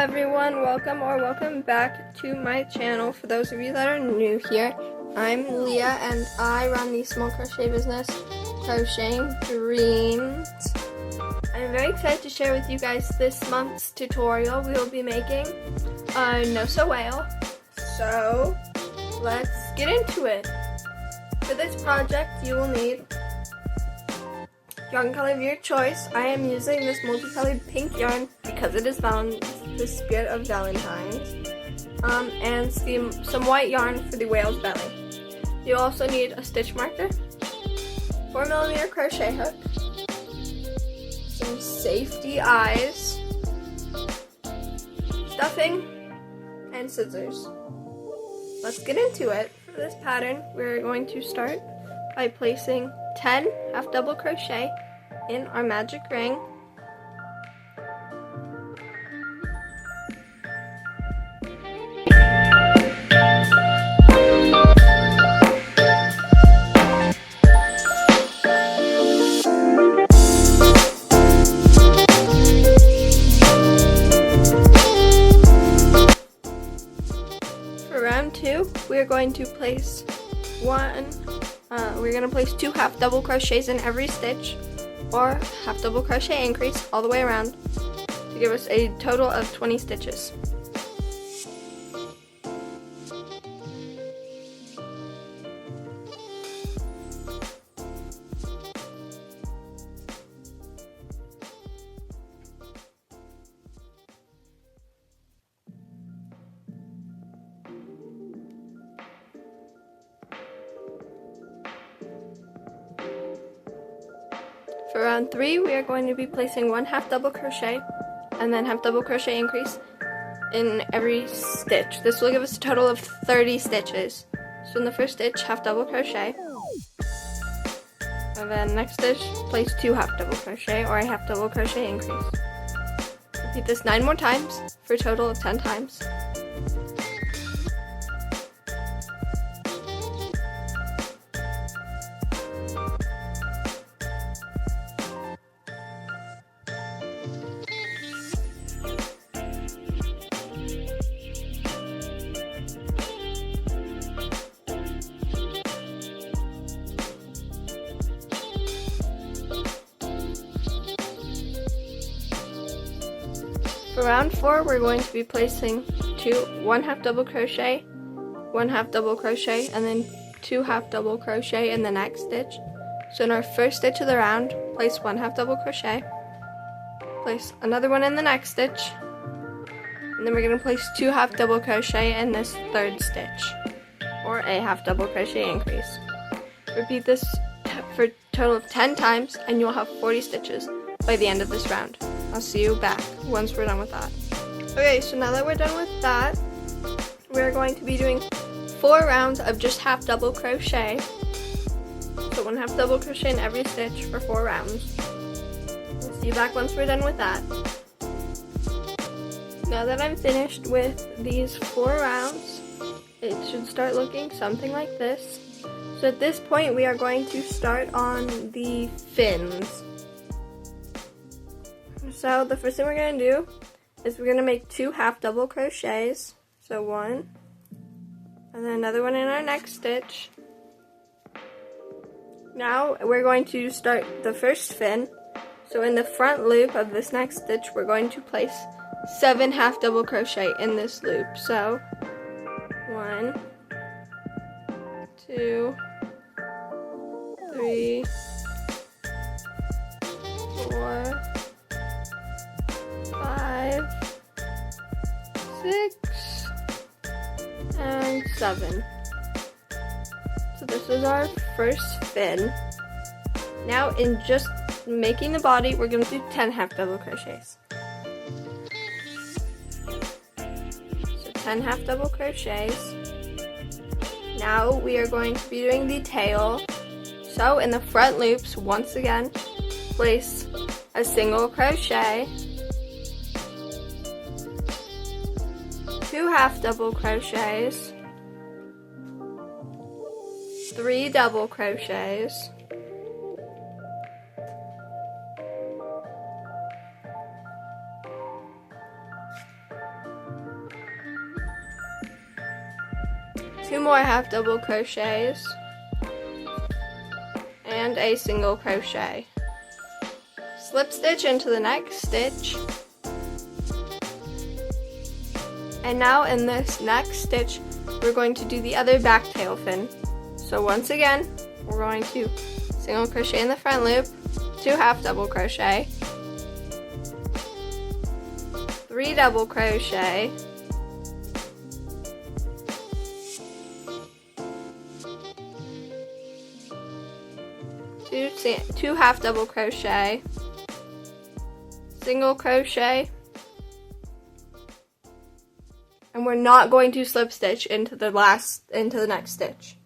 everyone, welcome back to my channel. For those of you that are new here, I'm Leah and I run the small crochet business Crocheting Dreams. I'm very excited to share with you guys this month's tutorial. We will be making a no-sew whale, so let's get into it. For this project you will need yarn color of your choice. I am using this multicolored pink yarn because it is the spirit of Valentine's, and some white yarn for the whale's belly. You also need a stitch marker, 4mm crochet hook, some safety eyes, stuffing, and scissors. Let's get into it. For this pattern, we're going to start by placing 10 half double crochet in our magic ring. For round 2, we're going to place two half double crochets in every stitch, or half double crochet increase all the way around, to give us a total of 20 stitches. For round 3, we are going to be placing one half double crochet and then half double crochet increase in every stitch. This will give us a total of 30 stitches. So in the first stitch, half double crochet, and then next stitch, place 2 half double crochet or a half double crochet increase. Repeat this 9 more times for a total of 10 times. For round 4, we're going to be placing one half double crochet, one half double crochet, and then 2 half double crochet in the next stitch. So in our first stitch of the round, place 1 half double crochet, place another one in the next stitch, and then we're going to place 2 half double crochet in this third stitch, or a half double crochet increase. Repeat this for a total of 10 times, and you'll have 40 stitches by the end of this round. I'll see you back once we're done with that. Okay, so now that we're done with that, we're going to be doing 4 rounds of just half double crochet. So 1 half double crochet in every stitch for 4 rounds. I'll see you back once we're done with that. Now that I'm finished with these 4 rounds, it should start looking something like this. So at this point, we are going to start on the fins. So the first thing we're going to do is we're going to make 2 half double crochets. So 1, and then another one in our next stitch. Now we're going to start the first fin. So in the front loop of this next stitch, we're going to place 7 half double crochet in this loop. So 1, 2, 3, 4, 5, 6, and 7. So this is our first fin. Now in just making the body, we're going to do 10 half double crochets. So 10 half double crochets. Now we are going to be doing the tail. So in the front loops, once again, place a single crochet, 2 half double crochets, 3 double crochets, 2 more half double crochets, and a single crochet. Slip stitch into the next stitch. And now in this next stitch, we're going to do the other back tail fin. So once again, we're going to single crochet in the front loop, 2 half double crochet, 3 double crochet, 2 half double crochet, single crochet, and we're not going to slip stitch into the next stitch.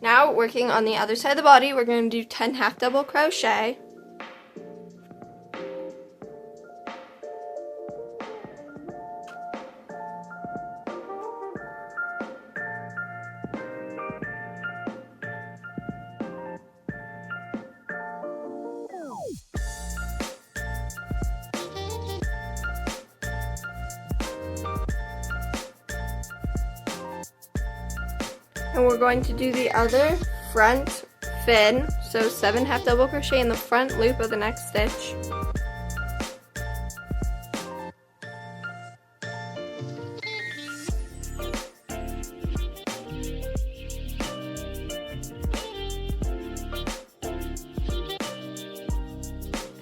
Now, working on the other side of the body, we're going to do 10 half double crochet, and we're going to do the other front fin, so 7 half double crochet in the front loop of the next stitch.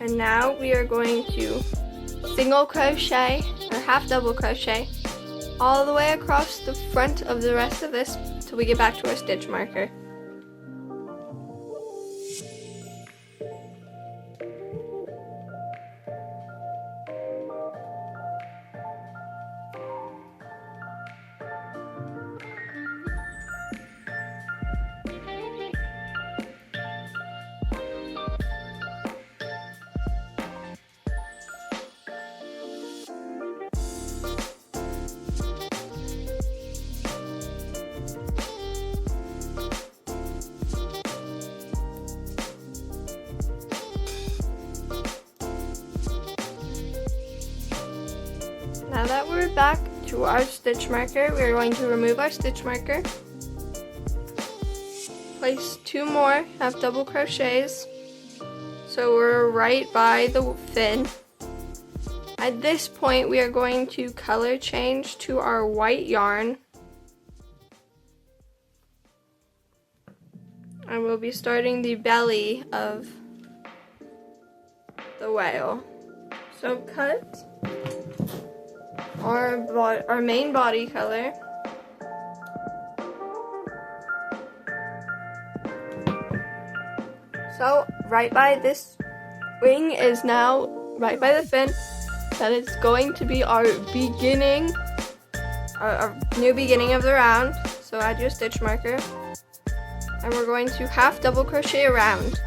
And now we are going to single crochet or half double crochet all the way across the front of the rest of this till we get back to our stitch marker. Now that we're back to our stitch marker, we're going to remove our stitch marker, place 2 more half double crochets, so we're right by the fin. At this point, we are going to color change to our white yarn, and we'll be starting the belly of the whale. So cut our main body color, so right by this wing is now right by the fin. That is going to be our beginning, our new beginning of the round. So add your stitch marker, and we're going to half double crochet around.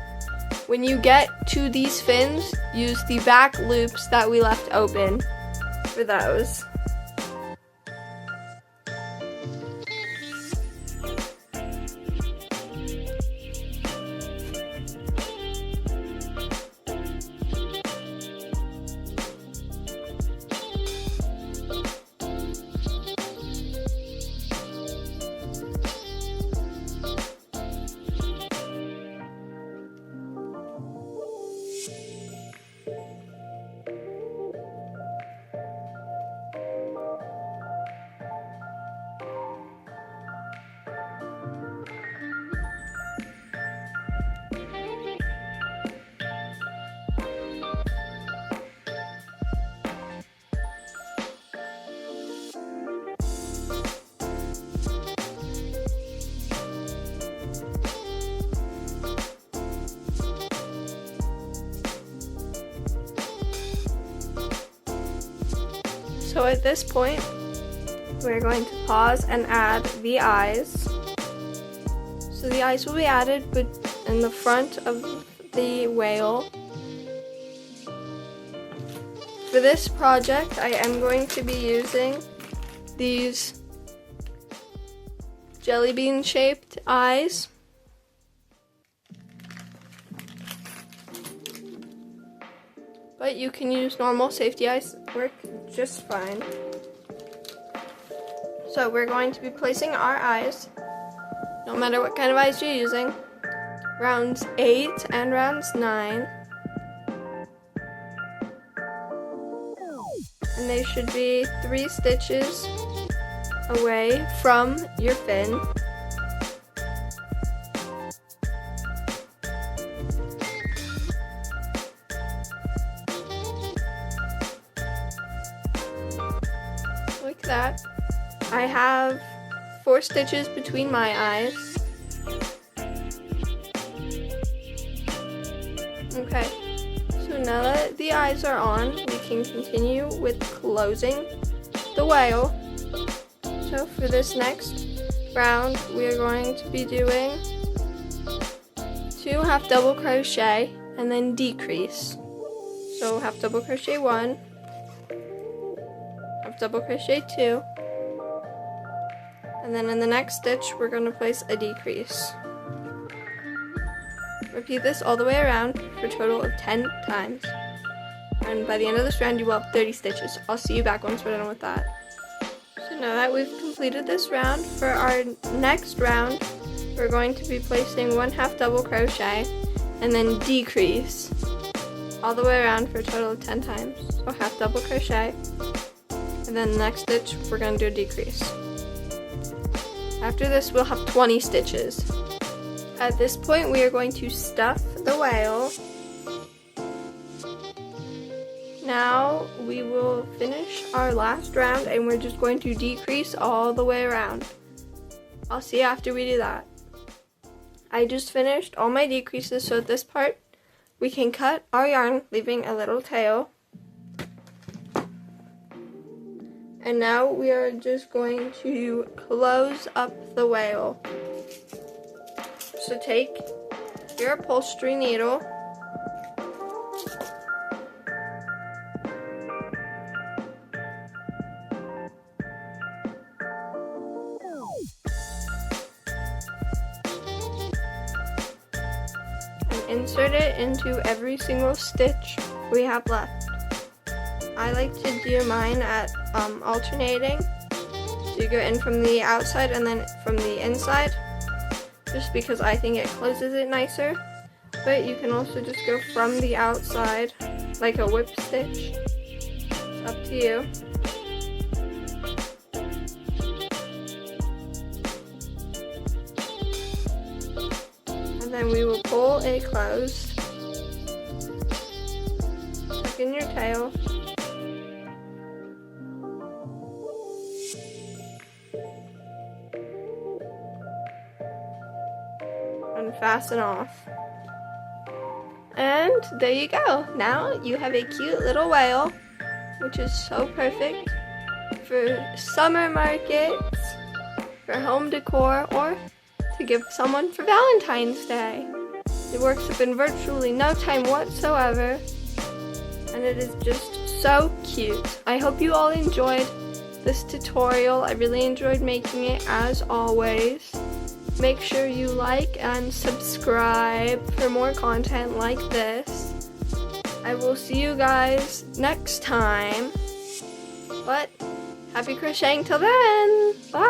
When you get to these fins, use the back loops that we left open for those. So at this point, we're going to pause and add the eyes. So the eyes will be added in the front of the whale. For this project, I am going to be using these jelly bean shaped eyes. But you can use normal safety eyes, work just fine. So we're going to be placing our eyes, no matter what kind of eyes you're using, rounds 8 and rounds 9. And they should be 3 stitches away from your fin. Like that. I have 4 stitches between my eyes. Okay, so now that the eyes are on, we can continue with closing the whale. So for this next round, we are going to be doing 2 half double crochet and then decrease. So half double crochet 1, half double crochet 2, and then in the next stitch we're going to place a decrease. Repeat this all the way around for a total of 10 times. And by the end of this round you will have 30 stitches. I'll see you back once we're done with that. So now that we've completed this round, for our next round we're going to be placing 1 half double crochet and then decrease all the way around for a total of 10 times. So half double crochet, and then the next stitch we're going to do a decrease. After this we'll have 20 stitches. At this point we are going to stuff the whale. Now we will finish our last round and we're just going to decrease all the way around. I'll see you after we do that. I just finished all my decreases, so at this part we can cut our yarn, leaving a little tail. And now we are just going to close up the whale. So take your upholstery needle and insert it into every single stitch we have left. I like to do mine at alternating. So you go in from the outside and then from the inside, just because I think it closes it nicer. But you can also just go from the outside like a whip stitch. It's up to you. And then we will pull it closed. Tuck in your tail. And fasten off. And there you go. Now you have a cute little whale, which is so perfect for summer markets, for home decor, or to give someone for Valentine's Day. It works up in virtually no time whatsoever, and it is just so cute. I hope you all enjoyed this tutorial. I really enjoyed making it, as always. Make sure you like and subscribe for more content like this. I will see you guys next time. But happy crocheting till then. Bye!